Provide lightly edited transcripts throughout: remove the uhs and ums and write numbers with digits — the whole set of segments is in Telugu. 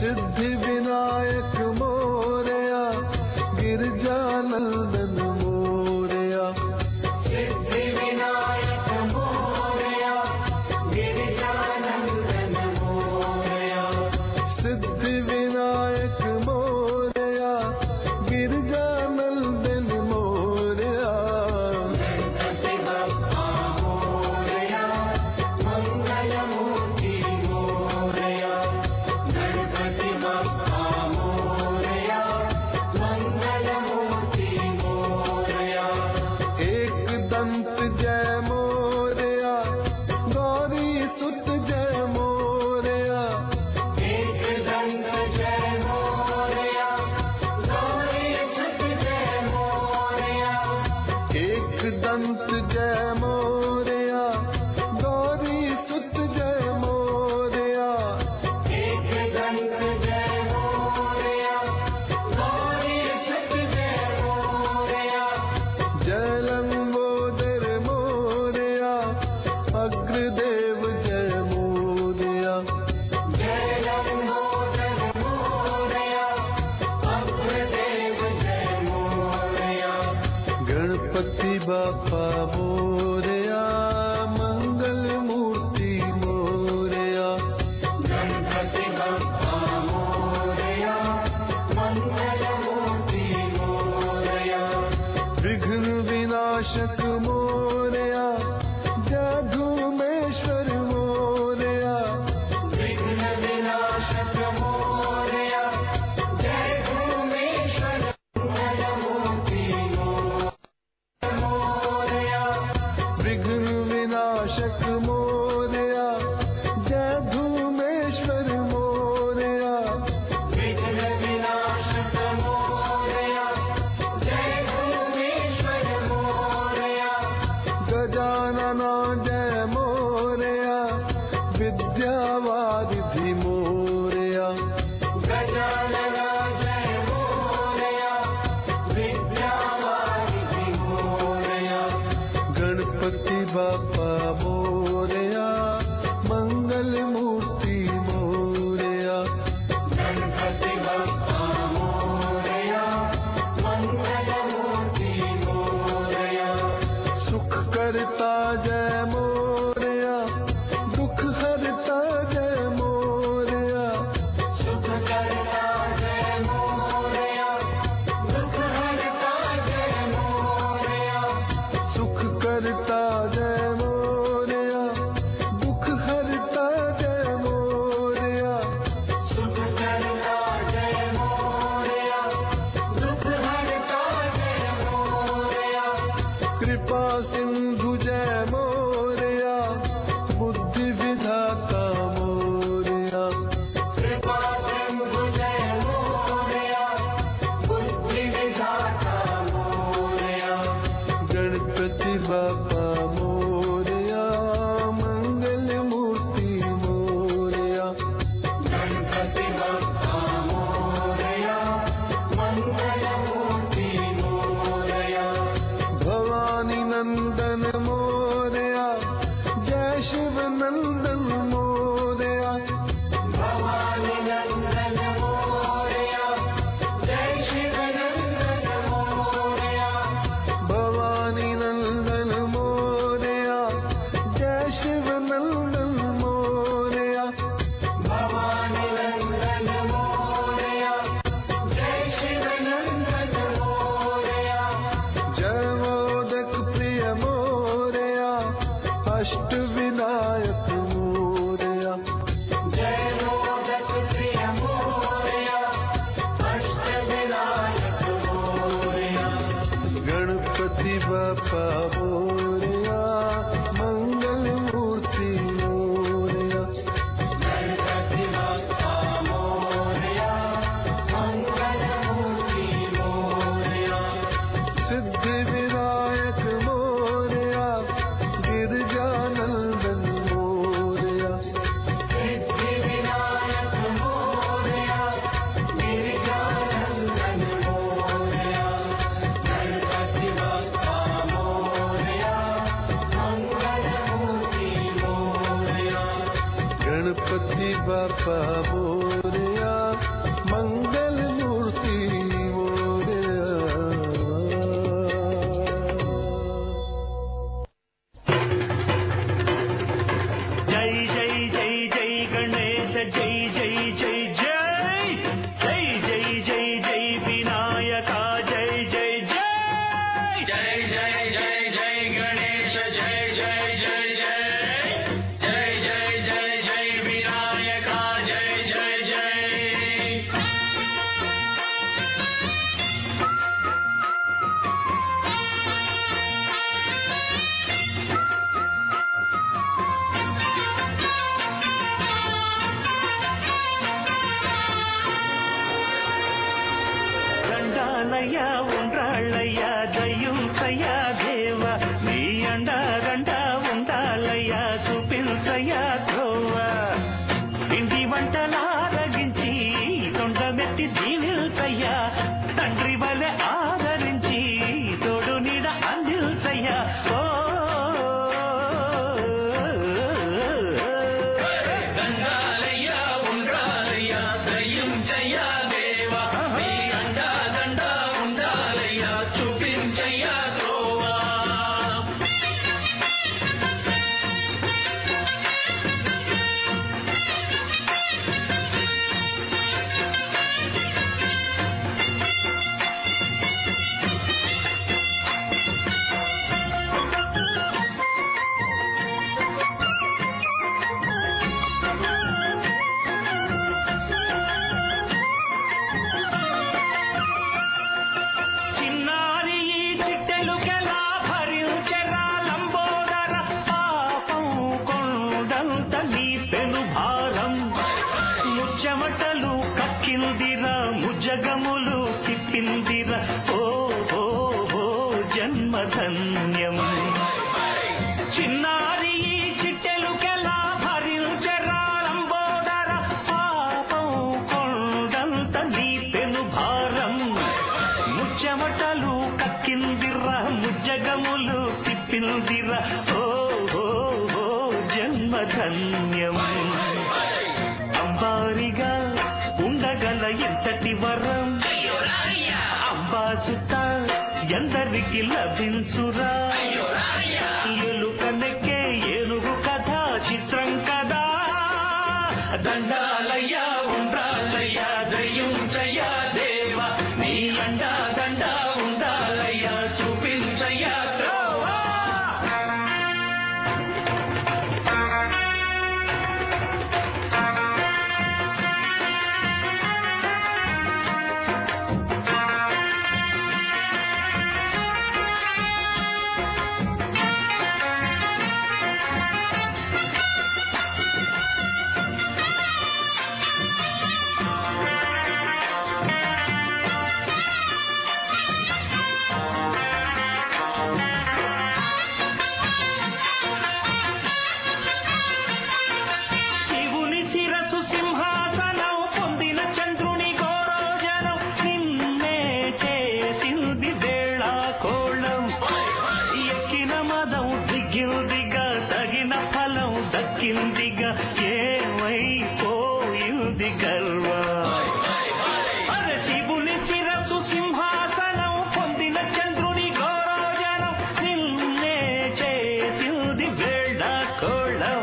सिद्धि विनायक मोरया, गिरजानंदन मोरया। सिद्धि विनायक मोरया, गिरजानंदन मोरया। सिद्धि विनायक मोरया, गिरजानंदन मोरया। गणपति बप्पा मोरया, मंगलमूर्ति मोरया। गणपति बप्पा मोरया, मंगलमूर्ति मोरया। एक दंत जय मोरया, गौरी सुत जय मोरया। एक दंत जय मोरया, गौरी सुत जय मोरया। एक दंत जय मोरया, गौरी सुत जय मोरया। एक दंत जय मोरया, गौरी सुत जय मोरया। जय लंबोदर मोरया, अग्रदेव जय मोरया। जय लंबोदर मोरया, अग्रदेव जय मोरया। गणपति बाप्पा मोरया, मंगल मूर्ति मोरया। गणपति बप्पा मोरया, मंगलमूर्ति मोरया। विघ्न विनाशक मोरया, जय धूमेश्वर मोरया। विघ्न विनाशक मोरया, जय धूमेश्वर मंगलमूर्ति मोरया। विघ्न विनाशक मोरया, जय धूमेश्वर मोरया। विघ्न विनाशक मोरया, जय धूमेश्वर मोरया। गजानना जय मोरया, विद्यावारिधि मोरया। गजानना जय मोरया, विद्यावारिधि मोरया। गणपति बाप्पा मोरया, मंगल मूर्ति मोरया। गणपति बप्पा मोरया, मंगलमूर्ति मोरया। सुख करता जय मोरया, दुख हरता जय मोरया। सुख करता जय मोरया, दुख हरता जय मोरया। सुख करता जय मोरया, दुख हरता जय मोरया। सुख करता जय मोरया, दुख हरता जय मोरया। कृपा सिंधु जय मोरया, बुद्धि विधाता मोरया। कृपा सिंधु जय मोरया, बुद्धि विधाता मोरया। गणपति बाप्पा मोरया, मंगल मूर्ति मोरया। गणपति बप्पा मोरया, मंगलमूर्ति मोरया। भवानी नंदन मोरया, जय शिव नंदन मोरया। भवानी नंदन मोरया, जय शिव नंदन मोरया। भवानी नंदन मोरया, जय शिव नंदन मोरया। भवानी नंदन मोरया, जय शिव नंदन मोरया। जय मोदक प्रिय मोरया, अष्ट विनायक मोरया। जय मोदक प्रिय मोरया, अष्ट विनायक मोरया। गणपति बाप्पा मोरया, मंगल मूर्ति मोरया। गणपति बप्पा मोरया, मंगलमूर्ति मोरया। सिद्धि विनायक मोरया, गिरजानंदन मोरया। सिद्धि विनायक मोरया, गिरजानंदन मोरया। गणपति बप्पा मोरया, मंगलमूर्ति मोरया। गणपति बाप्पा मोरया, జై జై జై జై జై జై జై వినాయక జై జై జై జై జై జై జై గణేశ జై జై జై జై జై జై జై జై వినాయక జై జై జై దండాలయ్యా ఉండ్రాళ్ళయ్యా దయ్యుంసయ్యా దేవ నీ అండా దండా ఉండాలయ్యా చూపించయ్యా ధ్రువ ఇంటి వంటలారగించి తొండమెత్తి దీవిల్సయ్యా తండ్రి వలె ఆదరించి తోడు నీడ అందిల్సయ్యా ఓ దండాలయ్యా ఉండ్రాలయ్యా దయ్యుంసయ్యా దేవ నీ అండా దండా ఉండాలయ్యా చూపించయ్యా ధ్రువ చిన్నారి ఈ చిట్టెలుకెలా భరించెరా లంబోదర పాపం కొండంత నీ పెను భారం ముచ్చమటలు కక్కిందిరా ముజ్జగములు తిప్పిందిరా ఓ ఓ ఓ జన్మధన్యం చిన్నారి ఈ చిట్టెలుకెలా భరించెరా లంబోదర పాపం కొండంత నీ పెను భారం ముచ్చమటలు కక్కిందిరా ముజ్జగములు తిప్పిందిరా ఓ ఓ ఓ జన్మధన్యం అంబారిగా ఉండగల ఎంతటి వరం అంబాసుత ఎందరికి లభించురా ఎలుకనెక్కే ఏనుగు కథ చిత్రం కదా దండాలయ్యా ఉండ్రాలయ్యా దయ్యుంచయ్యా దేవ నీ అండా దండా ఉండాలయ్యా చూపించయ్యా త్రోవా శివుని శిరసు సింహాసనం పొందిన చంద్రుని గోరోజనం నిన్నే చేసింది వేళ కోళం ఎక్కిన మదం దిగిందిగా తగిన ఫలం దక్కిందిగా ఏమైపోయింది గర్వ అరే శివుని శిరసు సింహాసనం పొందిన చంద్రుని గోరోజనం నిన్నే చేసింది వేళ కోళం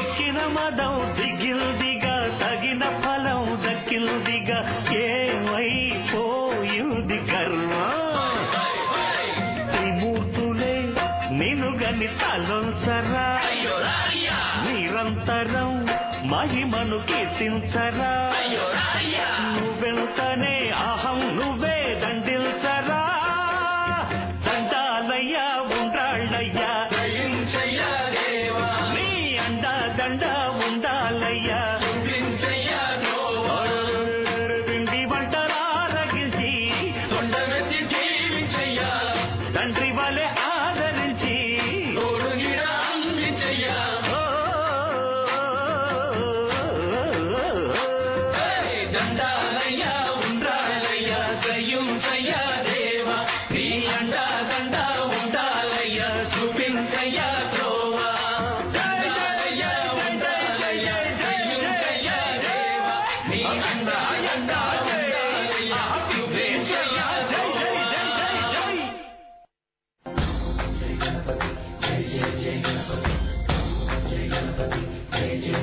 ఎక్కిన మదం దిగిందిగా తగిన ఫలం దక్కిందిగా ఏమైపోయింది కర్మ త్రిమూర్తులే నినుగని తలొంచరా నిరంతరం మహిమను కీర్తించరా నువ్వెంతనే అహం నువ్వే దండిల్చరా దండాలయ్యా ఉండ్రాళ్ళయ్యా దయించయ్యా దేవా నీ అండా దండా ఉండాలయ్యా చూపించయ్యా పిండి వంటలారగించి కొండమెత్తి జీవించయ్యా తండ్రి వలె ఆదరించి తోడు నీడ అందించయ్యా దండాలయ్యా ఉండ్రాలయ్యా దయ్యుంచయ్యా దేవా నీ అండా దండా ఉండాలయ్యా చూపించయ్యా త్రోవా దండాలయ్యా ఉండ్రాలయ్యా దయ్యుంచయ్యా దేవా నీ అండా దండా ఉండాలయ్యా చూపించయ్యా త్రోవా జై జై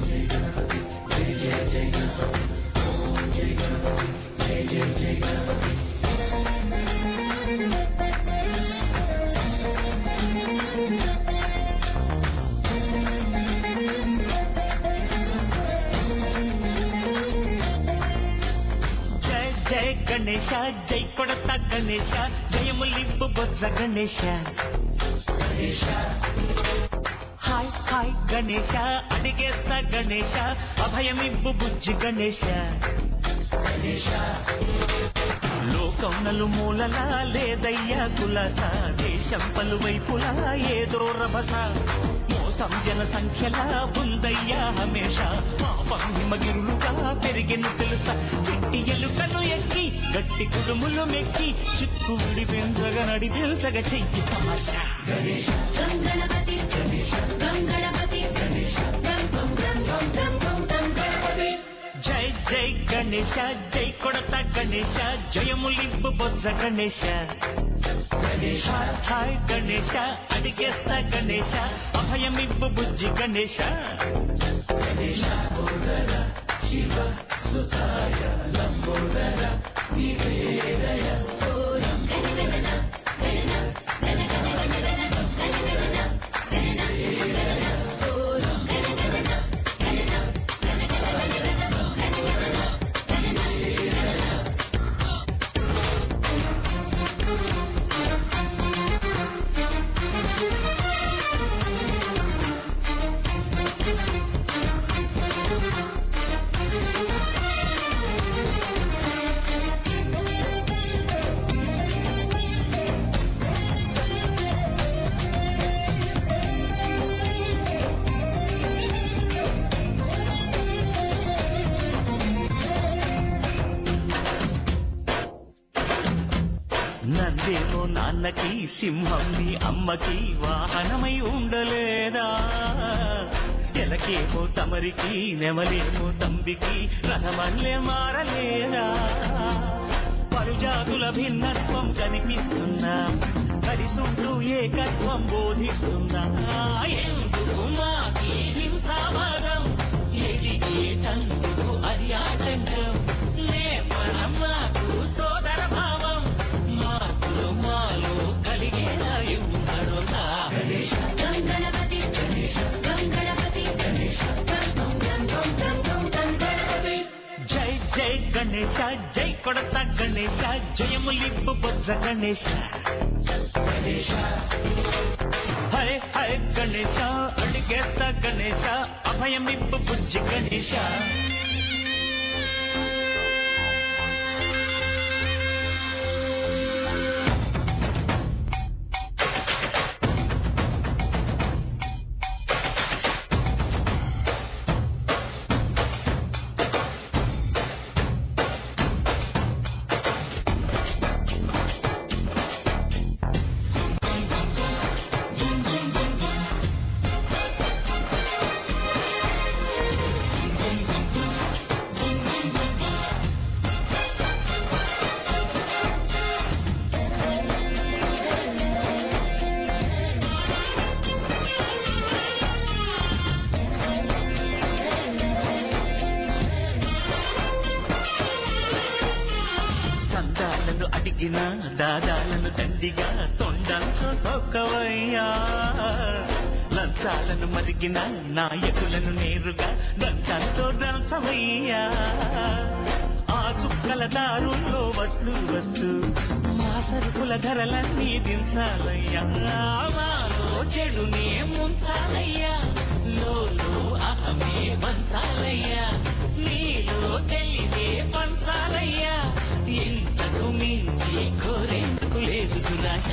జై గణేశ జై కొడత గణేశ జయములింపు బొజ్జ గణేశ హాయ్ హాయ్ గణేశ అడిగేస్తా గణేశ అభయమింపు బుజ్జి గణేశ లోకం నలుమూలలా లేదయ్యా కులస దేశం పలువైపులా ఏదో రభస మోసం జన సంఖ్యలా ఉందయ్యా హమేష పాపం హిమగిరులుగా పెరిగిన తెలుసా చిట్టి ఎలుకను ఎక్కి గట్టి కుడుములు మెక్కి చిక్కు విడిపించగా నడిపించగా చెయ్యి తమాషా గణపతి గణపతి జై జై గణేశ జై కొడత గణేశ జయములింపు బొజ్జ గణేశ హాయ్ గణేశ అడిగేస్తా గణేశ అభయమింపు బుజ్జి గణేశ శివ సుతాయ లంబోదర నివేదయ నందేమో నాన్నకి సింహం నీ అమ్మకి వాహనమై ఉండలేదా ఎలకేమో తమరికి నెమలేమో తంబికి రథమల్లే మారలేదా పలుజాతుల భిన్నత్వం కనిపిస్తున్నా కలిసుంటూ ఏకత్వం బోధిస్తున్నా ఎందుకు మాకి హింసావాదం ఎదిగేటందుకు అది ఆటంకం నేపరం మాకు సోదర భావం మార్పులు మాలో కలిగేలా ఇవ్వరుతా గణపతి జై జై గణేశ జై కొడత గణేశ జయములింపు బొజ్జ గణేశ హరే హరే గణేశ అడిగేస్తా గణేశ అభయమింపు బుజ్జి గణేశ అడిగిన దాదాలను దండిగా తొండంతో తొక్కవయ్యా లంచాలను మరిగిన నాయకులను నేరుగా దంతంతో దంచవయ్యా ఆ చుక్కల దారుల్లో వస్తూ వస్తూ మా సరుకుల ధరలన్నీ దించాలయ్యా మాలో చెడునే ముంచాలయ్యా లోలో అహమే పంచాలయ్యా నీలో తెలివే పంచాలయ్యా ఇంతకు మించి కోరేందుకు లేదు దురాశ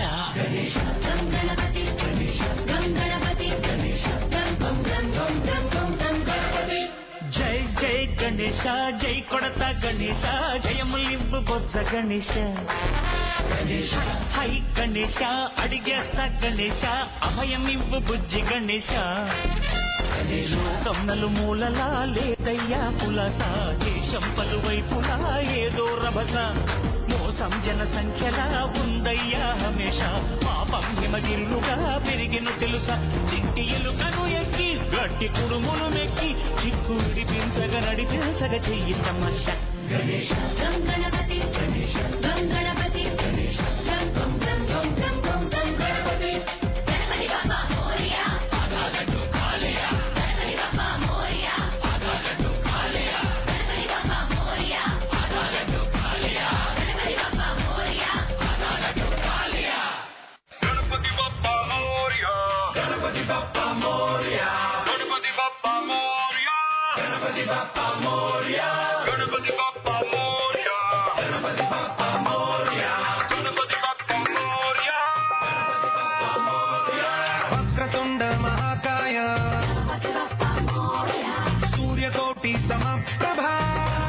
గణపతి జై జై గణేశ జై కొడత గణేశ జయములింపు బొజ్జ గణేశ హై గణేశ అడిగేస్తా గణేశ అభయమింపు బుజ్జి గణేశ లోకం నలుమూలలా లేదయ్యా పులస దేశం పలువైపులా ఏదో రభస మోసం జన సంఖ్యలా ఉందయ్యా హమేష పాపం హిమగిరులుగా పెరిగిన తెలుసా చిట్టి ఎలుకను ఎక్కి గట్టి కుడుములు మెక్కి చిక్కు విడిపించగా నడిపించగా చెయ్యి తమాష Ganapati Bappa Moria, Ganapati Bappa Moria, Ganapati Bappa Moria, Ganapati Bappa Moria, Ganapati Bappa Moria. Vakratunda Mahakaya, Ganapati Bappa Moria, Suryakoti Samprabha,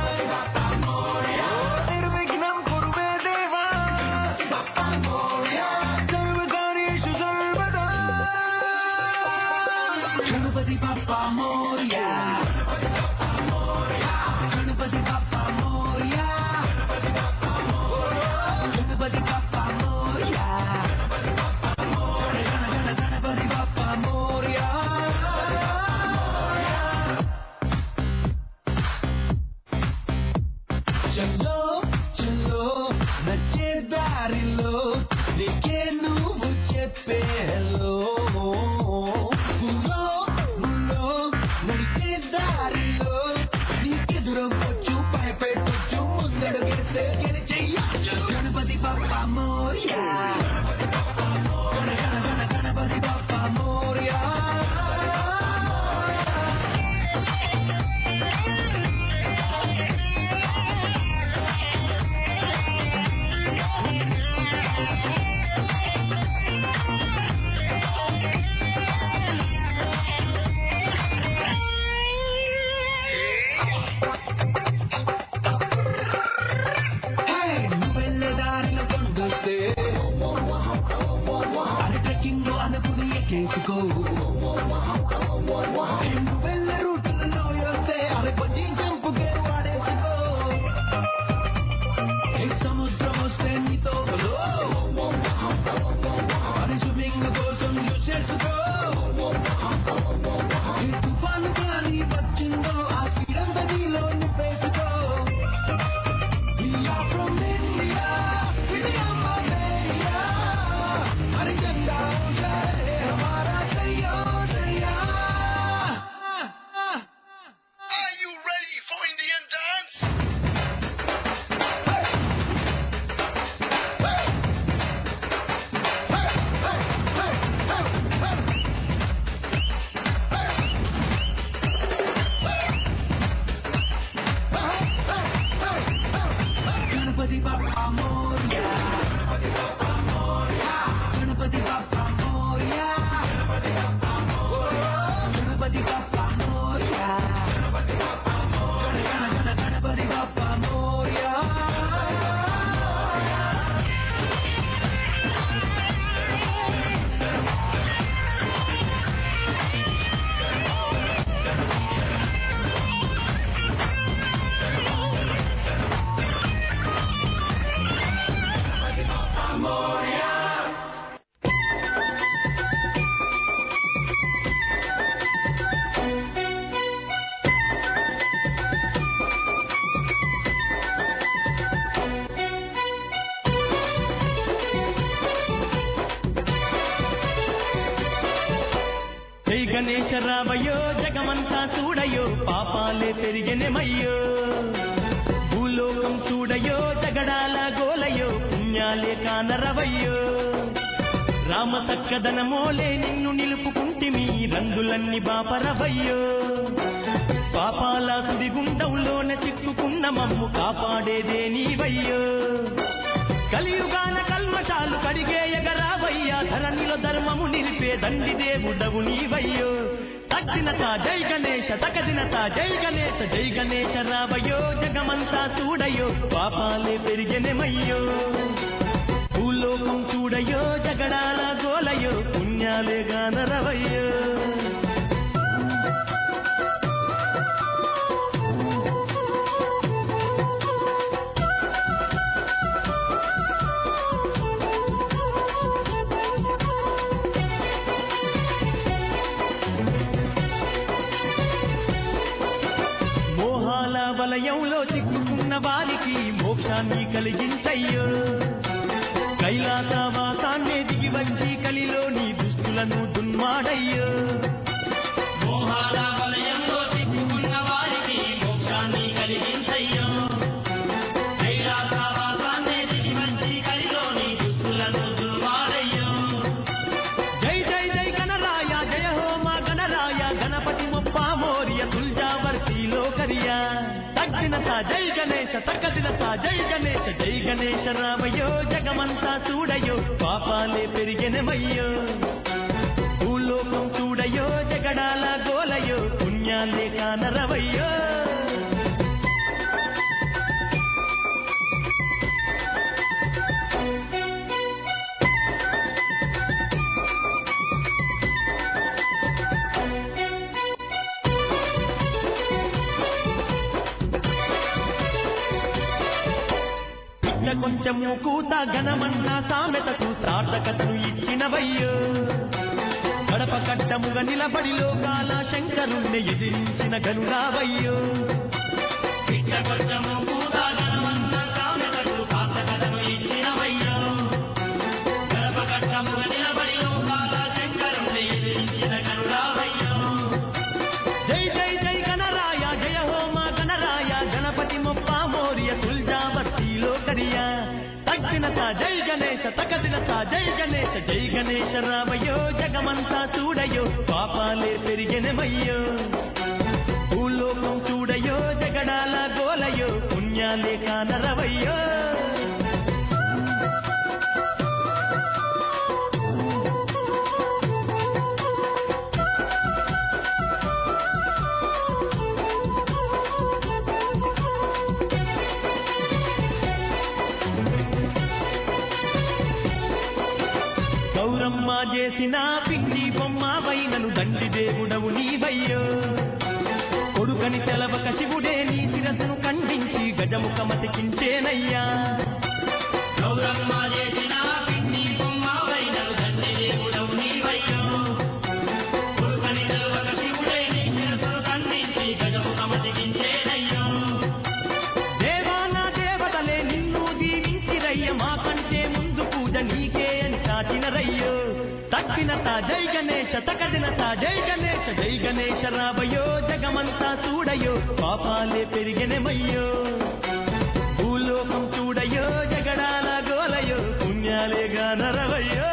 Ganapati Bappa Moria, Nirvignam Kurume Deva, Ganapati Bappa Moria, Sarvakarishu Sarvada, Ganapati Bappa Moria, Ganapati Bappa Moria, Ganapati Bappa Moria, Ganapati Bappa Moria. చలో చలో నచ్చే దారిలో నీకే నువ్వు చెప్పే హలో గులో గులో నడిచే దారిలో నీకెదురవచ్చు భయపెట్టొచ్చు ముందడుగేస్తే గెలిచెయ్యొచ్చు గణపతి బప్ప మోరియా గణపతి బప్ప మోరియా చేసుకో వెళ్ళ రూట్లలో వస్తే అరే పచ్చి చంపుకే వాడేసుకో సముద్రం వస్తే నీతో అరే స్విమ్మింగ్ కోసం యూస్ చేసుకో తుఫాను కానీ వచ్చిందో ఆ స్పీడ్ అంతా నీలో నింపేసుకో from India, అరే జెండా हमारा तैयार Are you ready for Indian dance? Ganapati Bappa Moria, Ganapati Bappa Moria, Ganapati Bappa Moria, Ganapati Bappa Moria, Ganapati Bappa Moria, Ganapati Bappa Moria, Ganapati Bappa Moria. జై గణేశ రావయో జగమంతా చూడయో పాపాలే పెరిగెనమయ్యో భూలోకం చూడయో జగడాల గోలయో పుణ్యాలే కానరవయ్యో రామ సక్కదనమోలే నిన్ను నిలుపుకుంటిమి రంగులన్నీ బాపరవయ్యో పాపాల సుడిగుండంలోన చిక్కుకున్న మమ్ము కాపాడేదే నీవయ్యో కలియుగాన కల్మషాలు కడిగేయగరావయ్యా ధరణిలో ధర్మము నిలిపే దండి దేవుడవు నీవయ్యో తగ్గినత జై గణేశ తగదినత జై గణేశ జై గణేశ రావయ్యో జగమంతా చూడయో పాపాలే పెరిగెనమయ్యో భూలోకం చూడయో జగడాల గోలయో పుణ్యాలే గానరవయ్యో మోహాల వలయంలో చిక్కుకున్న వారికి మోక్షాన్ని కలిగించయ్యో కైలాసవాసాన్నే దిగి వచ్చి కలిలోని దుస్తులను దున్మాడయ్యో మోహాల వలయంలో చిక్కుకున్న వారికి మోక్షాన్ని కలిగించయ్యో కైలాసవాసాన్నే దిగి వచ్చి కలిలోని దుస్తులను దున్మాడయ్యో జై జై జై గణరాయ జయ హో మా గణరాయ గణపతి ముప్ప మోర్య తుల్జావర్తిలో కరియా తగ్గిన తా జై గణేశ తగ్గదిన తా జై గణేశ జై గణేశ రామయ్యో జగమంతా చూడయో పాపాలే పెరిగెనమయ్యో భూలోకం చూడయో జగడాల గోలయో పుణ్యాలే కానరవయ్యో కొంచెము కూత ఘనమన్న సామెతకు సార్థకతను ఇచ్చినవయ్యో గడప కట్టముగా నిలబడి లోకాల శంకరుణ్ణి ఎదిరించిన గనుడావయ్యో కొంచెము కూత ఘనమన్న సామెతకు సార్థకతను ఇచ్చినవయ్యో గడప కట్టముగా నిలబడి లోకాల శంకరుణ్ణి ఎదిరించిన గనుడావయ్యో జై జై జై గణరాయ జయ హోమ గణరాయ గణపతి మొప్ప మోర్య తుల్జావర్తిలో కరియా తగ్గిన తా జై గణేశ తగదిన తా జై గణేశ జై గణేశ రామయ్యో జగమంతా చూడయో పాపాలే పెరిగెనమయ్యో భూలోకం చూడయో జగడాల గోలయో పుణ్యాలే కానరవయ్యో గౌరమ్మ చేసిన పిండి బొమ్మ వైనను దండి దేవుడవు నీవయ్యో కొడుకని తెలవక శివుడే నీ శిరస్సును ఖండించి గజముఖమతికించేనయ్యా గౌరమ్మ చేసిన పిండి బొమ్మ వైనను దండి దేవుడవు నీవయ్యో కొడుకని తెలవక శివుడే నీ శిరస్సును ఖండించి గజముఖమతికించేనయ్యో దేవానా దేవతలే నిన్ను దీవించిరయ్య మాకంటే ముందు పూజ నీకే అని చాటినరయ్యో తగ్గిన తా జై గణేశ తగదిన తా జై గణేశ జై గణేశ రావయ్యో జగమంతా చూడయో పాపాలే పెరిగెనమయ్యో భూలోకం చూడయో జగడాల గోలయో పుణ్యాలే గానరవయ్యో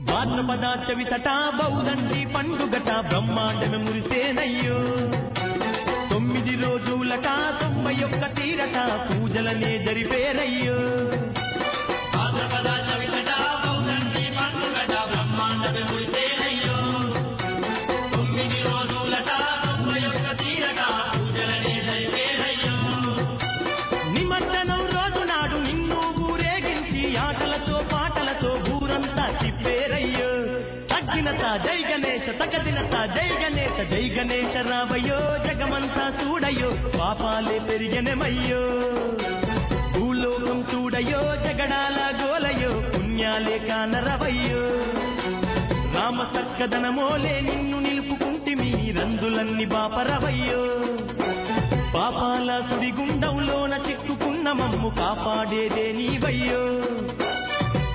భాద్రపద చవితట బౌదండి పండుగట బ్రహ్మాండమే మురిసేనయ్యో 9 రోజులట 91 తీరట పూజలనే జరిపేరయ్యో భాద్రపద చవితట బౌదండి పండుగట బ్రహ్మాండమే మురిసేనయ్యో 9 రోజులట 91 తీరట పూజలనే జరిపేరయ్యో నిమజ్జనం రోజు నాడు నిన్ను ఊరేగించి ఆటలతో పాటలతో ఊరంతా తిప్పేరయ్యో తగ్గిన తా జై గణేశ తగదిన తా జై గణేశ జై గణేశ రావయ్యో జగమంతా చూడయో పాపాలే పెరిగెనమయ్యో భూలోకం చూడయో జగడాల గోలయో పుణ్యాలే కానరవయ్యో రామ సక్కదనమోలే నిన్ను నిలుపుకుంటిమి రందులన్నీ బాపరవయ్యో పాపాల సుడిగుండంలోన చిక్కుకున్న మమ్ము కాపాడేదే నీవయ్యో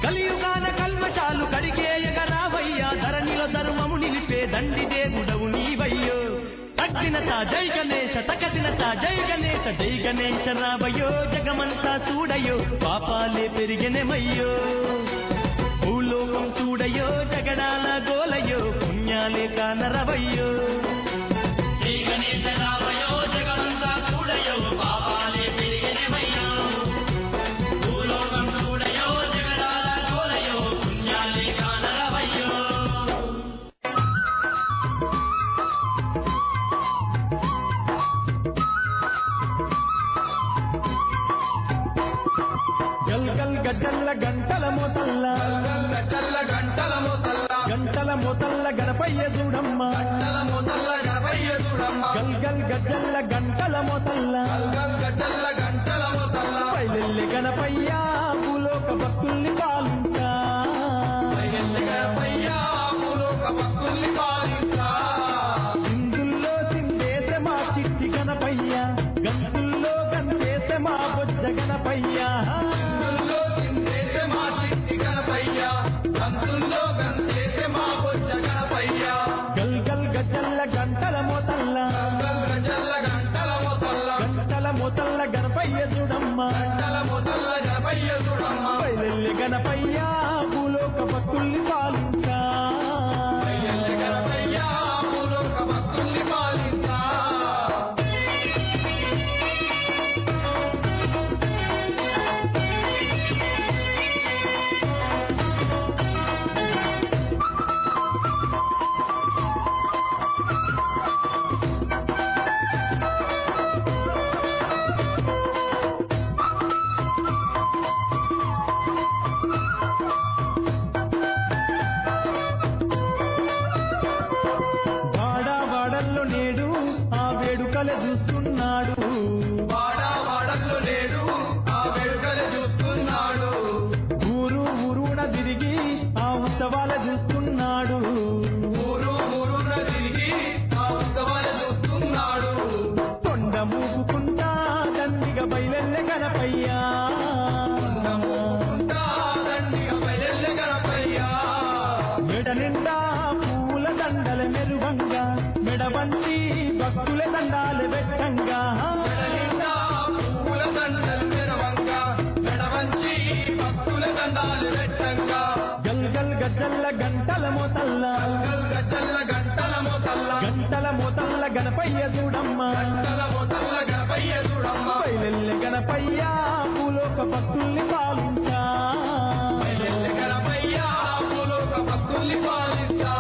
కలియుగాన కల్మషాలు కడిగేయగరావయ్యా ధరణిలో ధర్మము నిలిపే దండి దేవుడవు నీవయ్యో తగ్గిన తా జై గణేశ తగదిన తా జై గణేశ జై గణేశ రావయ్యో జగమంతా చూడయో పాపాలే పెరిగెనమయ్యో భూలోకం చూడయో జగడాల గోలయో పుణ్యాలే కానరవయ్యో జై గణేశ రావయ్యో జగమంతా చూడయో పాపాలే పెరిగెనమయ్యో భూలోకం చూడయో జగడాల గోలయో పుణ్యాలే కానరవయ్యో గల్ గల్ గజ్జల్ల గంటల మోతల్ల గంటల మోతల్ల గణపయ్య చూడమ్మ గల్ గల్ గజ్జల్ల గంటల మోతల్ల పైలెల్లి గణపయ్య భూలోక భక్తుల్ని పాలించా సింధుల్లో సిందేసే మా చిట్టి గణపయ్య గంతుల్లో గంతేసే మా బొజ్జ గణపయ్య గల్ గల్ గజ్జల్ల వేడుకలు చూస్తున్నాడు, వాడల్లో లేడు ఆ వేడుకలు చూస్తున్నాడు, ఊరున తిరిగి ఆ ఉత్సవాలు చూస్తున్నాడు, ఊరున తిరిగి ఆ ఉత్సవాలు చూస్తున్నాడు. తొండ మూపుకుంటా దండిగా బయలెల్లె గణపయ్యా, బయలెల్లె గణపయ్యా. మెడ నిండా పూల దండల మెరువంగా, మెడ వంటి భక్తుల దండాలు పెట్టంగా, పూల దండలు మెరవంగా, మెడ వంచి భక్తుల దండాలు పెట్టంగా, గల్ గల్ గజ్జల్ల గంటల మోతల్ల, గజ్జల్ల గంటల మోతల్ల, గంటల మోతల్ల గణపయ్య చూడమ్మ, గంటల మోతల్ల గణపయ్య చూడమ్మ. బయలెల్లె గణపయ్య భూలోక భక్తుల్ని పాలించా, బయలెల్లె గణపయ్య భూలోక భక్తుల్ని పాలించా.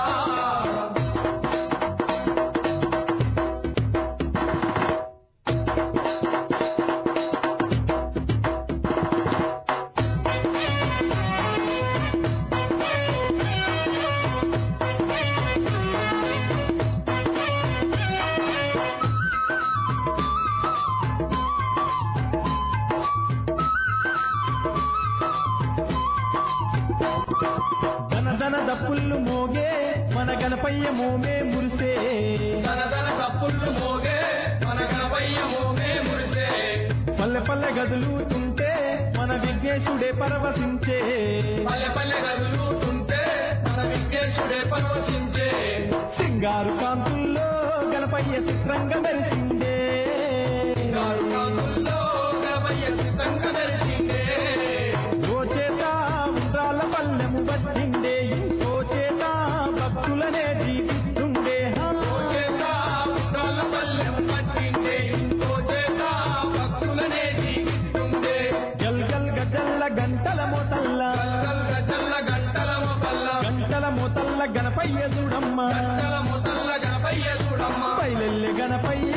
ధన దప్పుళ్ళు మోగే మన గణపయ్య మోమే మురిసే, తన తప్పుళ్ళు మోగే మన గణపయ్య మోమే మురిసే, పల్లె పల్లె గదులుతుంటే మన విఘ్నేశుడే పరవశించే, పల్లె పల్లె గదులుతుంటే మన విఘ్నేశుడే పరవశించే, సింగారు కాంతుల్లో గణపయ్య చిత్రంగా మెరిసిందే, కాంతుల్లో గణపయ్య చిత్రంగా మెరిసిందే, ఓ చేత ఉండ్రాళ్ళ పల్లెము పట్టిండే, ఇంకో చేత భక్తులనే జీవిస్తుండే, ఓ చేత ఉత్రాల పల్లెం పట్టిండే, ఇంకో చేత భక్తులనే జీవిస్తుండే, గల్ గల్ గజల్ల గంటల మోతల్ల, గజ్జల్ల గంటల మోతల్ల, గంటల మోతల్ల గణపయ్య చూడమ్మ, గంటల మోతల్ల గణపయ్య చూడమ్మ. బయలెల్లె గణపయ్య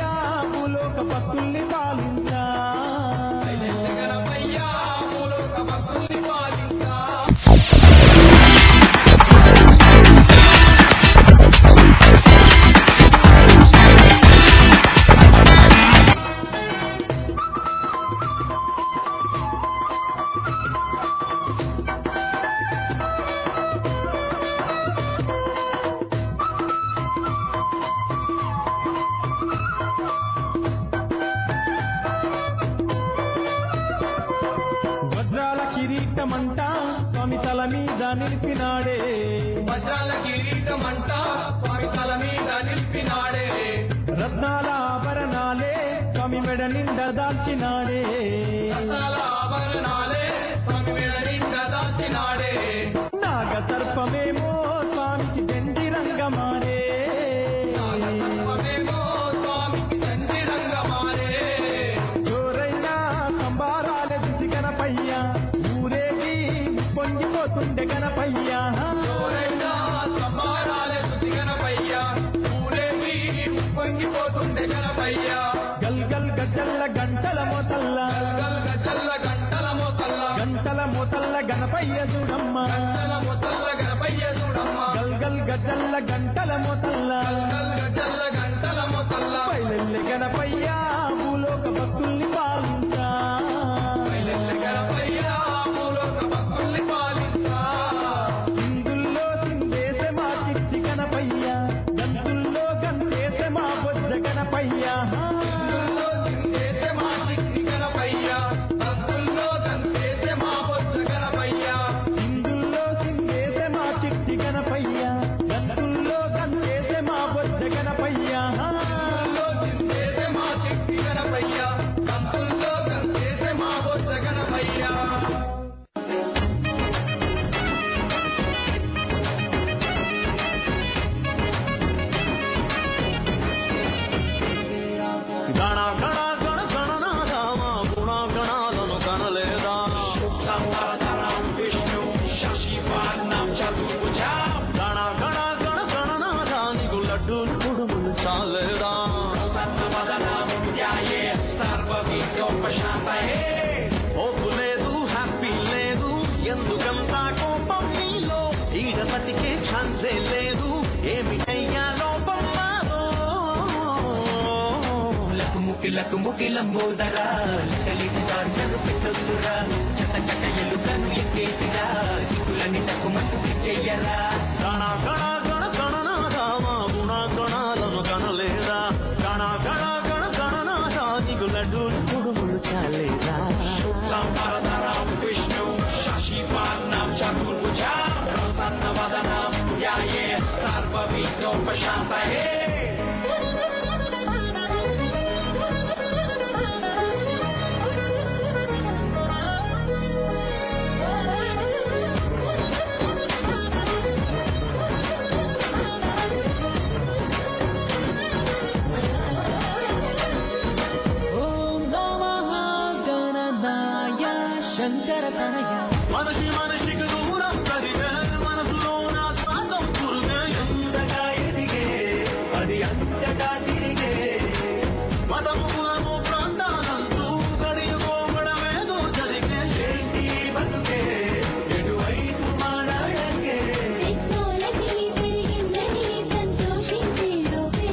భూలోక భక్తుల్ని పాలించా, బయలెల్లె గణపయ్య భూలోక భక్తుల్ని పాలించా. వజ్రాల కిరీటమంట స్వామి తల మీద నిలిపినాడే, వజ్రాల కిరీటమంట స్వామి తల మీద నిలిపినాడే, రత్నాల ఆభరణాలే స్వామి మెడ నిండా దాల్చినాడే, రత్నాల ఆభరణాలే స్వామి మెడ నిండా దాచినాడే, నాగ సర్పమేమో స్వామికి దండి రంగమారే, నాగసర్పమేమో స్వామికి దండి రంగమారే, జోరైన సంబారాల దిశ గణపయ్య ఊరేగి పొంగిపోతుండే గణపయ్య, ఎవరైనా సంబారాలే రుచి గణపయ్య, ఊరేగి పొంగిపోతుండే గణపయ్య, గల్ గల్ గజల్ల గంటల మోతల్ల, గజ్జల్ల గంటల మోతల్ల, గంటల మోతల్ల గణపయ్య చూడమ్మ, గంటల మోతల్ల గణపయ్య చూడమ్మ, గల్ గల్ గజల్ల గంటల మోతల్ల, గజ్జల్ల గంటల మోతల్ల, బయలెల్లె గణపయ్య భూలోక భక్తుల్ని పాలించా, బయలెల్లె గణపయ్య భూలోక భక్తుల్ని పాలించా. సింధుల్లో సిందేసే మా చిట్టి గణపయ్య, గంతుల్లో గంతేసే మా బొజ్జ గణపయ్య, సింధుల్లో సిందేసే మా చిట్టి గణపయ్య, గంతుల్లో గంతేసే మా బొజ్జ గణపయ్య, సింధుల్లో సిందేసే మా చిట్టి గణపయ్య, గంతుల్లో గంతేసే మా బొజ్జ గణపయ్య, సింధుల్లో సిందేసే మా చిట్టి గణపయ్య, గంతుల్లో గంతేసే మా బొజ్జ గణపయ్య. గణ గణ గణ గణనాదామ గుణ గణాలను కనలేదా, విష్ణు శశివర్ణం చతుర్భుజం, గణ గణ గణ గణనాదానికి లడ్డూలు కుడుములు చాలేదా, ఓపు లేదు హ్యాపీ లేదు ఎందుకంతా కోపం నీలో, ఈడపతికే ఛాన్సే లేదు ఏమిటయ్యా లోపం నాలో, ముకిలకు ముకిలంబోదరా లిటలిటి టార్చరు పెట్టొద్దురా చట చట ఎలుకను ఎక్కేసిరా చిక్కులని తక్కుమంటూ చెయ్యరా గణ గణ గణ గణనాథమా గుణ గణాలను గణలేదా గణ గణ గణ గణనాథ నీకు లడ్డూలు కుడుములు చాలేదా శుక్లాంబరధరం విష్ణు శశివర్ణం చతుర్భుజం ప్రసన్నవదనం ధ్యాయే సర్వవిఘ్నోపశాంతయే మనిషి మనిషికి దూరం కలిగే మనసులో నా స్వార్థం పురుగే ఎంతగా ఎదిగే అది అంతటా తిరిగే మతము కులము ప్రాంతాలంటూ గడియపోవడమేదో జరిగే ఏంటి బతుకే ఎటువైపు మానడకే టెక్నాలజీ పెరిగిందని సంతోషించే లోపే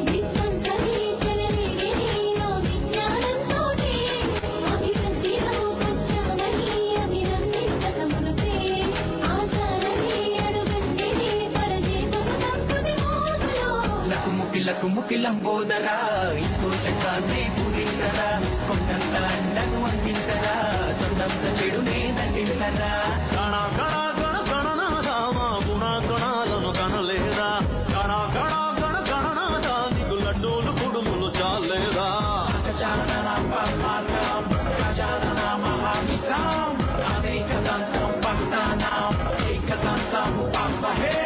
విశ్వంతని చెలరేగే నీలో విజ్ఞానంతోటే అభివృద్ధిలో వచ్చామని అభినందించకమునుపే ఆచారమే అడుగంటేనే పరదేశము తప్పుది మోసలో ముకిలకు ముకిలంబోదరా ఇంకో చట్టాన్ని పూరించరా కొండంత అండను అందించరా తొండంత చెడునే దండించరా గణ గణ గణ గణనాథమా గుణ గణాలను గణలేదా గణ గణ గణ గణనాథ నీకు లడ్డూలు కుడుములు చాలేదా గజాననం పద్మార్గం గజాననం మహావిష్ణం అనేకదంతం భక్తానాం ఏకదంతం ఉపాస్మహే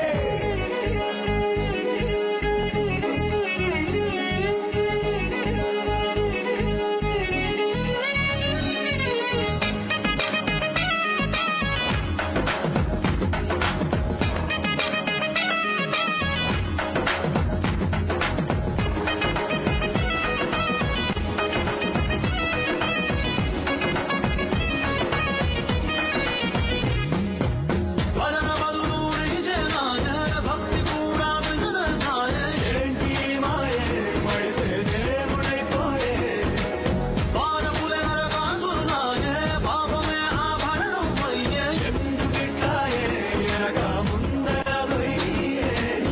భజన బదులు నిజనాయ భక్తి కూడా విజనాయ ఏంటి మాయే మడిసే దేవుడైపోయే పారపులే నరకాసురునాయ పాపమే ఆభరణం అయ్యే ఎందుకిట్లాయే ఎనక ముందర పోయే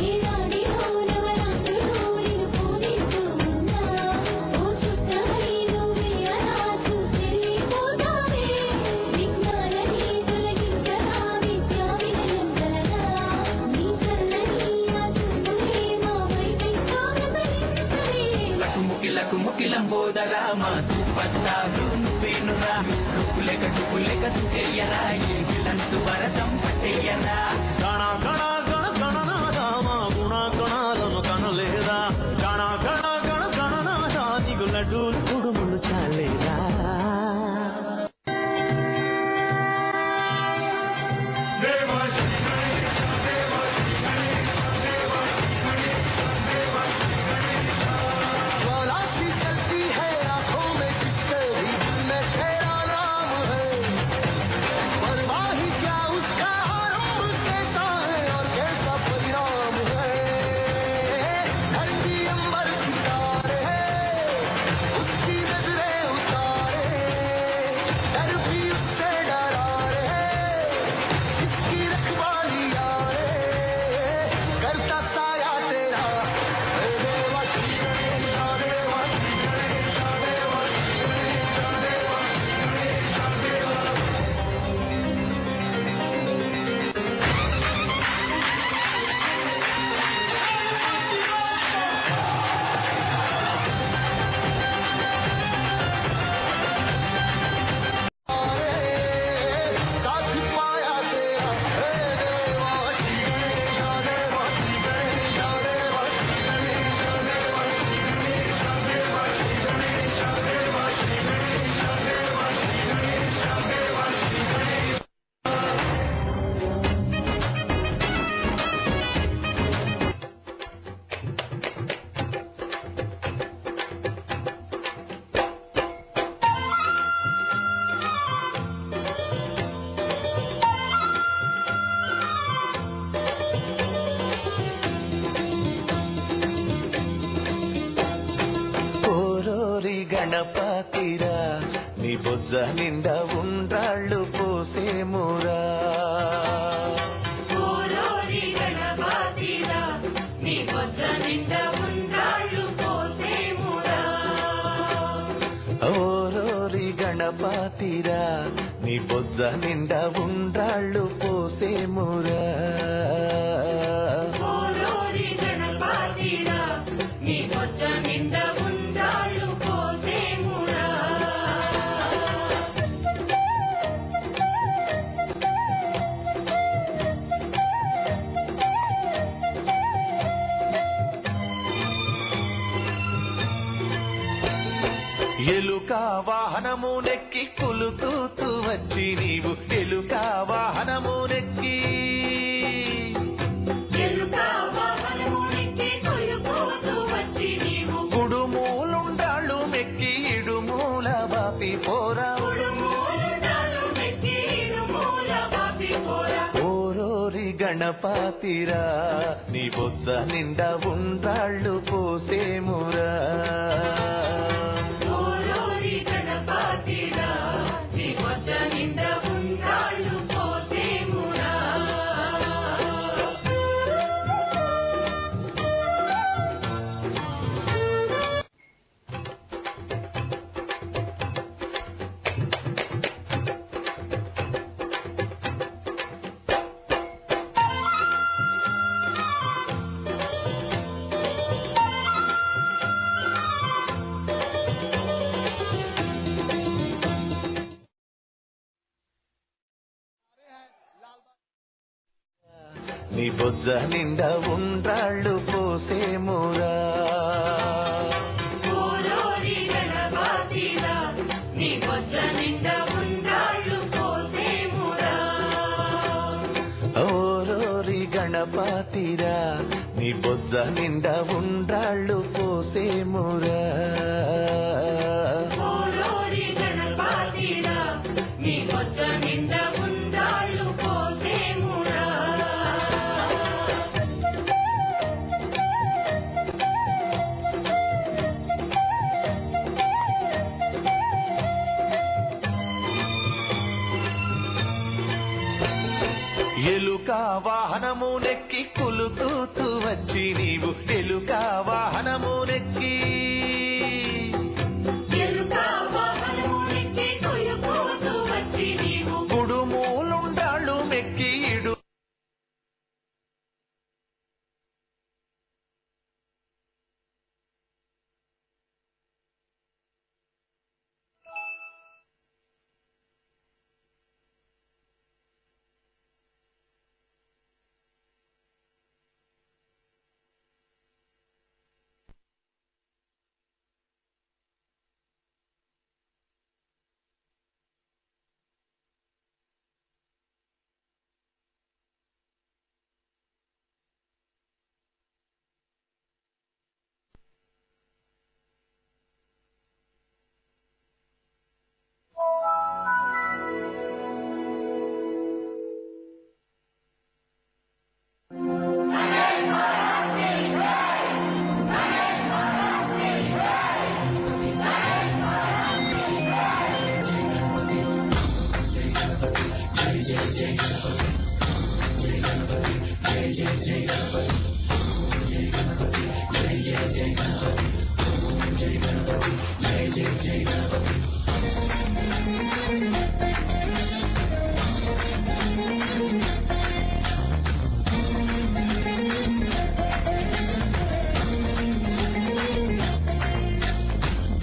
ఈనాడిలో నవరాత్రులు నిన్ను పూజిస్తూ ఉన్నా ఓ చుట్టమై నువ్వే అలా చూసెళ్ళిపోతావే విజ్ఞానని తొలగించరా విద్యా వినయం కలగా నీ చల్లని ఆ చూపులే మా వైపెంకా ప్రసరించవే ముకిలకు ముకిలంబోదరా మా సూపర్ స్టార్ నువ్వేనురా రుక్కులేక తుకెయ్యరా ఏగిలంటూ వరసం పట్టేయరా గణ గణ గణ గణనాథమా గుణ గణాలను గణలేదా గణ గణ గణ గణనాథ నీకు లడ్డూలు కుడుములు చాలేదా ज्वाला सी चलती है आंखों में जिसके भी दिल में तेरा नाम है परवाही क्या उसका आरंभ कैसा है और గణపతిరా నీ బొజ్జ నిండా ఉండ్రాళ్ళు పోసేమురా ఓరోరి గణపతిరా నీ బొజ్జ నిండా ఉండ్రాళ్ళు పోసేమురా ఓరోరి గణపతిరా నీ బొజ్జ నిండా ఉండ్రాళ్ళు పోసేమురా ఓరోరి గణపతిరా నీ బొజ్జ నిండా ఉండ్రాళ్ళు పోసేమురా ఎలుక వాహనము నెక్కి కులుతూతూ వచ్చి నీవు ఎలుక వాహనము నెక్కి ఎలుక వాహనము నెక్కి కొలుపోతూ వచ్చి నీవు కుడుమూలుండాళ్ళు మెక్కి ఇడుమూల బాపి పోరా ఉడుమూలుండాలు మెక్కి ఇడుమూల బాపి పోరా ఓరోరి గణపతిరా నీ బొజ్జ నిండా ఉండ్రాళ్ళు పోసేమురా ఓరోరి గణపతిరా నీ బొజ్జ నిండా ఉండ్రాళ్ళు పోసేమురా నీ బొజ్జ నిండా ఉండ్రాళ్ళు పోసేమురా ఓరోరి గణపతిరా నీ బొజ్జ నిండా ఉండ్రాళ్ళు పోసేమురా ఓరోరి గణపతిరా నీ బొజ్జ నిండా ఉండ్రాళ్ళు పోసేమురా ఓరోరి గణపతిరా నీ బొజ్జ నిండా ఉండ్రాళ్ళు పోసేమురా ఎలుక వాహనము నెక్కి కులుతూతూ వచ్చి నీవు ఎలుక వాహనము నెక్కి ఎలుక వాహనము నెక్కి కొలుపోతూ వచ్చి నీవు కుడుమూలుండాళ్ళు మెక్కి ఇడు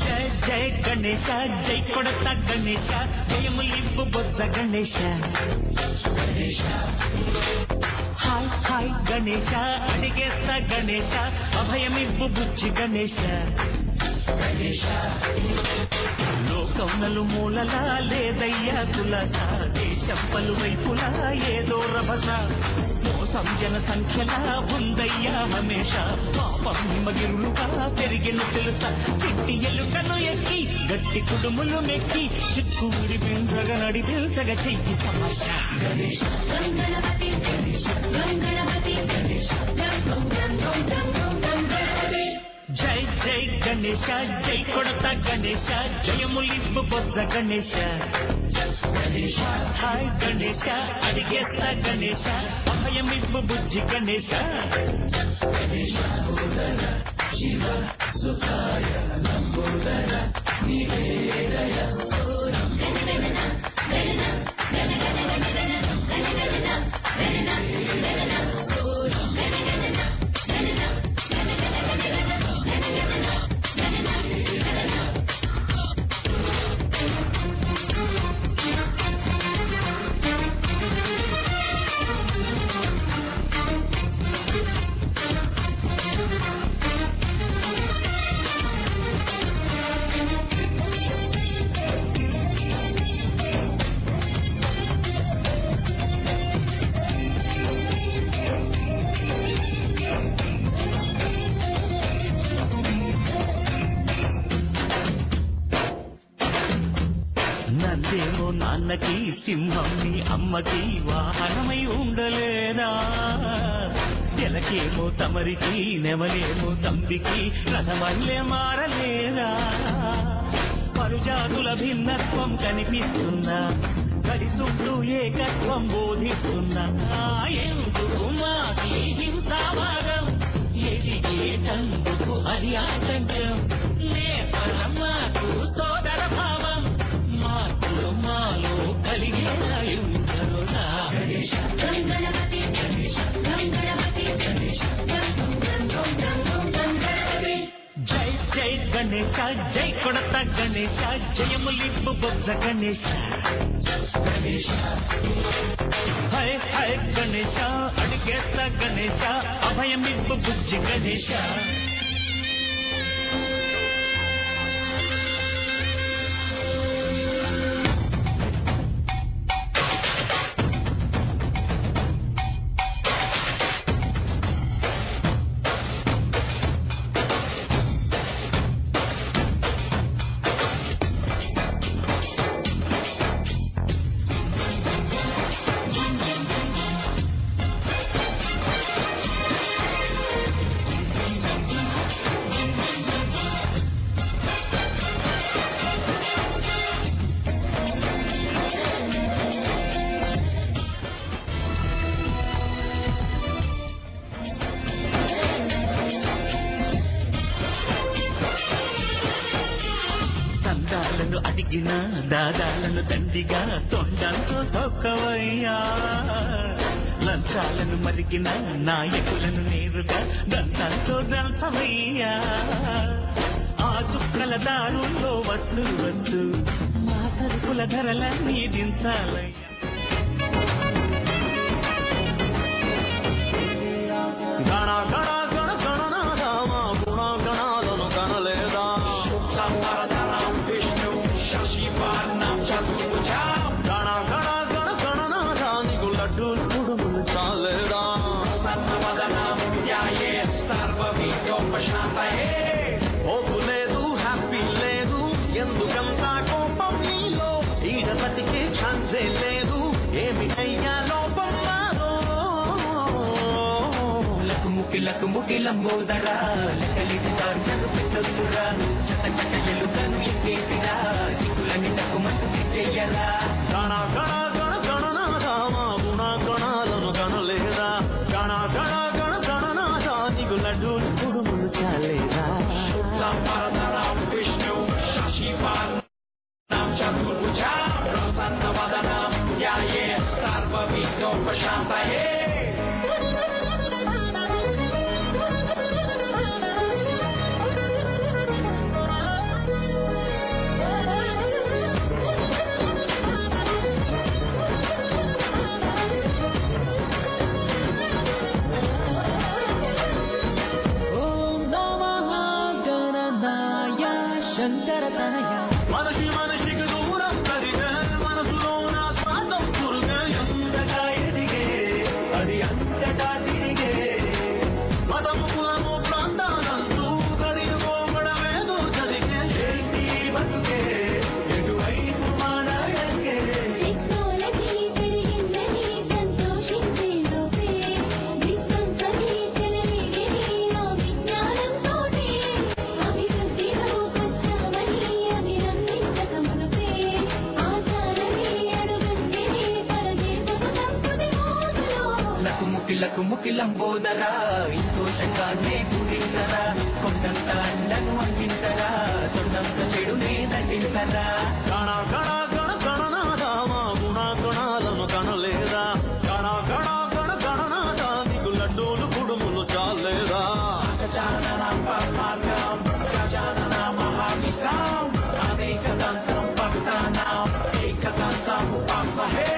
జై జై గణేశ జై కొడత గణేశ జయములివ్వు బొజ్జ గణేశ హాయ్ హాయ్ గణేశ అడిగేస్తా గణేశ అభయమివ్వు బుజ్జి గణేశ లోకం నలుమూలలా లేదయ్యా కులస దేశం పలువైపులా ఏదో రభస మోసం జన సంఖ్యలా ఉందయ్యా హమేష పాపం హిమగిరులుగా పెరిగిన తెలుసా చిట్టి ఎలుకను ఎక్కి గట్టి కుడుములు మెక్కి చిక్కుడి బిందగ నడి పిల్చగ చెయ్యి తమాష గణేశ గంగణపతి గణేశ గంగణపతి గణేశ గం గం గం గం గం గం గణపతి జై జై గణేశ జై కొడత గణేశ జయములింపు బొజ్జ గణేశ గణేశ హాయ్ గణేశ అడిగేస్తా గణేశ అభయమింపు బుజ్జి గణేశ గణేశ శివ సుఖాయ నంబుదర నివేదయ నందేమో నాన్నకి సింహం నీ అమ్మకి వాహనమై ఉండలేదా ఎలకేమో తమరికి నెమలేమో తంబికి రథమల్లే మారలేదా పరుజాతుల భిన్నత్వం కనిపిస్తున్నా కలిసుంటూ ఏకత్వం బోధిస్తున్నా ఎందుకు మాకి హింసావాదం ఎదిగేటందుకు అది ఆటంకం నేపరమాకు సోదర భావం మార్పులు మాలో కలిగేలా గణేశ గంగణపతి గంగణపతి గంగణపతి జై జై గణేశ జై కొడత గణేశ జయములింపు బొజ్జ గణేశ గణేశ హై హై గణేశ అడిగేస్తా గణేశ అభయమింపు బుజ్జి గణేశ దండాలను అడిగిన దాదాలను దండిగా తొండంతో తొక్కవయ్యా లంచాలను మరిగిన నాయకులను నేరుగా దండంతో దంచవయ్యా ఆ చుక్కల దారుల్లో వస్తూ వస్తూ మా సరుకుల ధరలన్నీ దించాలయ్యా గణ గణ గణ గణనాథమ గుణ గణాలను కనలేదా విష్ణు శశిపార్ణం చతుర్భుజాం గణ గణ గణ గణనాథ నీకు లడ్డూలు కుడుములు చాలేదా సర్వవదనాం ధ్యాయే సర్వవిద్యోపశాంతయే ఓపు లేదు హ్యాపీ లేదు ఎందుకంత కోపం నీలో ఈడ బతికే ఛాన్సే లేదు ఏమి అయ్యాలో పొమ్మాలో లకుముకి లంబోదరా లకలిది తార్చను పెట్టొద్దురా చట చట ఎలుకను ఎక్కేసిరా చిక్కులని తక్కుమంటు చెయ్యరా గణ గణ గణ గణనాథమ గుణ గణాలను కనలేదా గణ గణ గణ గణనాథ నీకు లడ్డూలు కుడుములు చాలేదా శుక్లాంబరధరాం విష్ణు శశిపార్ణం చతుర్భుజాం ప్రసన్నవదనాం ధ్యాయే సర్వవిద్యోపశాంతయే మనిషి మనిషికి దూరం కలిగే మనసులో నా స్వార్థం పురుగే ఎంతగా ఎదిగే అది అంతటా తిరిగే మతము కులము ప్రాంతాలంటూ కడిగిపోవడమేదో జరిగే ఏంటి బతుకే ఎటువైపు మానయకే టెక్నాలజీ పెరిగిందని సంతోషించే లోపే విధ్వంసమే చెలరేగే ఆ విజ్ఞానంతోటే ముకిలంబోదరా ఇంకోశంగానే పూరించరా కొండంత అండను అందించరా సొంతంత చెడునే దండించరా గణ గణ గణ గణనాథమా గుణ గణాలను కనలేదా గణ గణ గణ గణనాథ నీకు లడ్డూలు కుడుములు చాలేదా గజాననం పరమార్థం గజాననం మహావిష్ణం అనేకదంతం భక్తానాం ఏకదంతం ఉపాస్మహే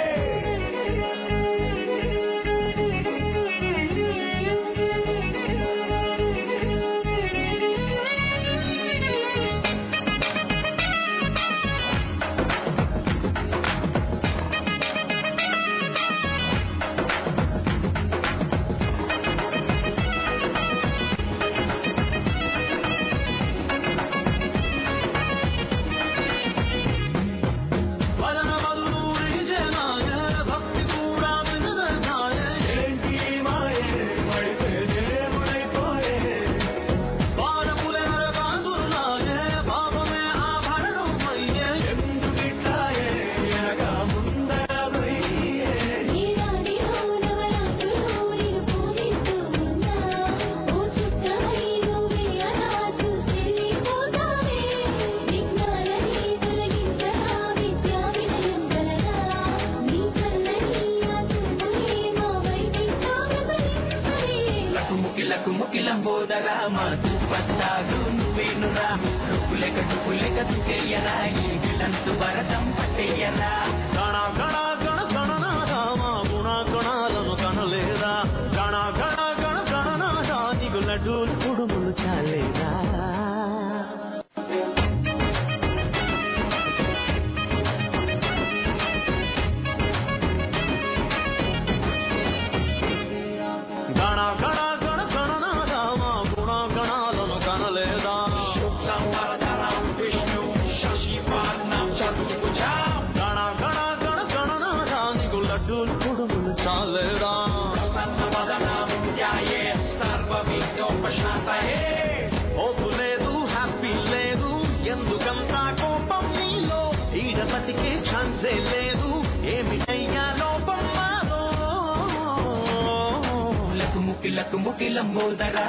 ముకిలంబోదరా మా సూపర్స్టారు నువ్వేనురా రుక్కులెక్క టుక్కులెక్క తుకెయ్యరా ఈ విలంతు భరతం పట్టెయ్యరా గణ గణ గణ గణనాథమా గుణ గణాలను కనలేదా గణ గణ గణ గణనాథ నీకు లడ్డూలు కుడుములు చాలేదా గణ గణ గణ గణనాథమా గుణ గణాలను కనలేదా శుక్లం వరదరం విష్ణు శశివర్ణం చతుర్భుజం గణ గణ గణ గణనాథ నీకు లడ్డూలు కుడుములు చాలేదా ప్రసన్నవదనం ధ్యాయే సర్వ విఘ్నోపశాంతయే ఓపు లేదు హ్యాపీ లేదు ఎందుకంత కోపం నీలో ఈడ బతికే ఛాన్సే లేదు ఏమిటయ్యా లోపం మాలో ముకిలంబోదరా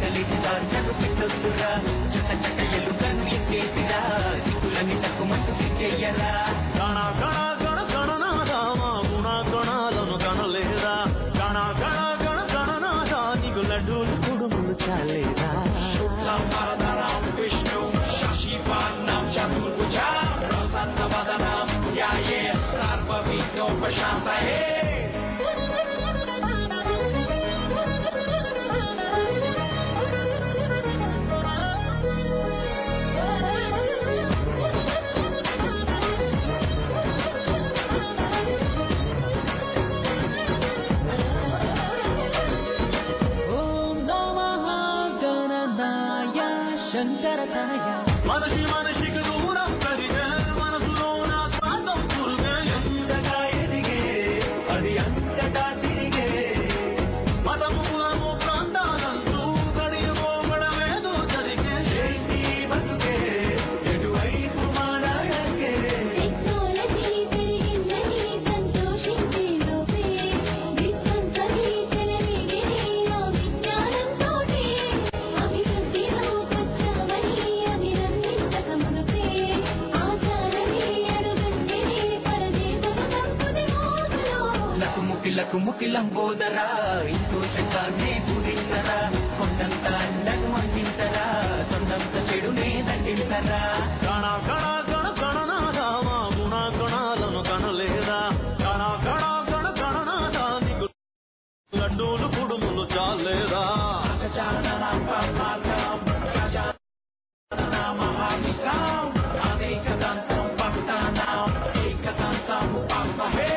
కలిసి దాచరు పెట్టొద్దురా చట చట ఎలుగను ఎక్కేసిరా చిక్కులని తక్కుమంటూ చెయ్యరా గణ గణ గణ గణనాథమా గుణ గణాలను కనలేదా గణ గణ గణ గణనాథ నీకు లడ్డూలు కుడుములు చాలేదా శుక్లం వరదరం విష్ణు శశివర్ణం చతుర్భుజం ప్రసన్నవదనం ధ్యాయే సర్వ విఘ్నోపశాంతయే మనిషి మనిషికి దూరం కలిగే మనసులో నా స్వార్థం పురుగే ఎంతగా ఎదిగే అది అంతటా తిరిగే మతము కులము ప్రాంతాలంటూ గడియబోవడమేదో జరిగే ఏంటి బతుకే ఎటువైపు మానకే టెక్నాలజీ పెరిగిందని సంతోషించే లోపే విధ్వంసమే చెలరేగే ఆ విజ్ఞానంతోటే అభివృద్ధిలో వచ్చామని అభినందించక మునుపే ఆచారమే అడుగంటేనే పరదేశపు సంస్కృతి మోసలో ముకిలంబోదరా ఇంకోశంగానే పూరించరా కొండంత అండను అందించరా సొంతంత చెడునే దండించరా గణ గణ గణ గణనాథమా గుణ గణాలను కనలేదా గణ గణ గణ గణనాథ నీకు లడ్డూలు కుడుములు చాలేదా గజాననం పరమార్థం గజాననం మహావిష్ణం అనేకదంతం భక్తానాం ఏకదంతం ఉపాస్మహే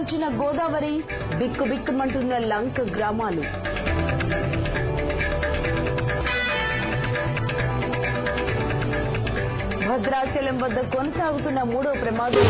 వచ్చిన గోదావరి, బిక్కు బిక్కుమంటున్న లంక గ్రామాలు. భద్రాచలం వద్ద కొనసాగుతున్న 3వ ప్రమాదం.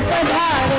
पधारो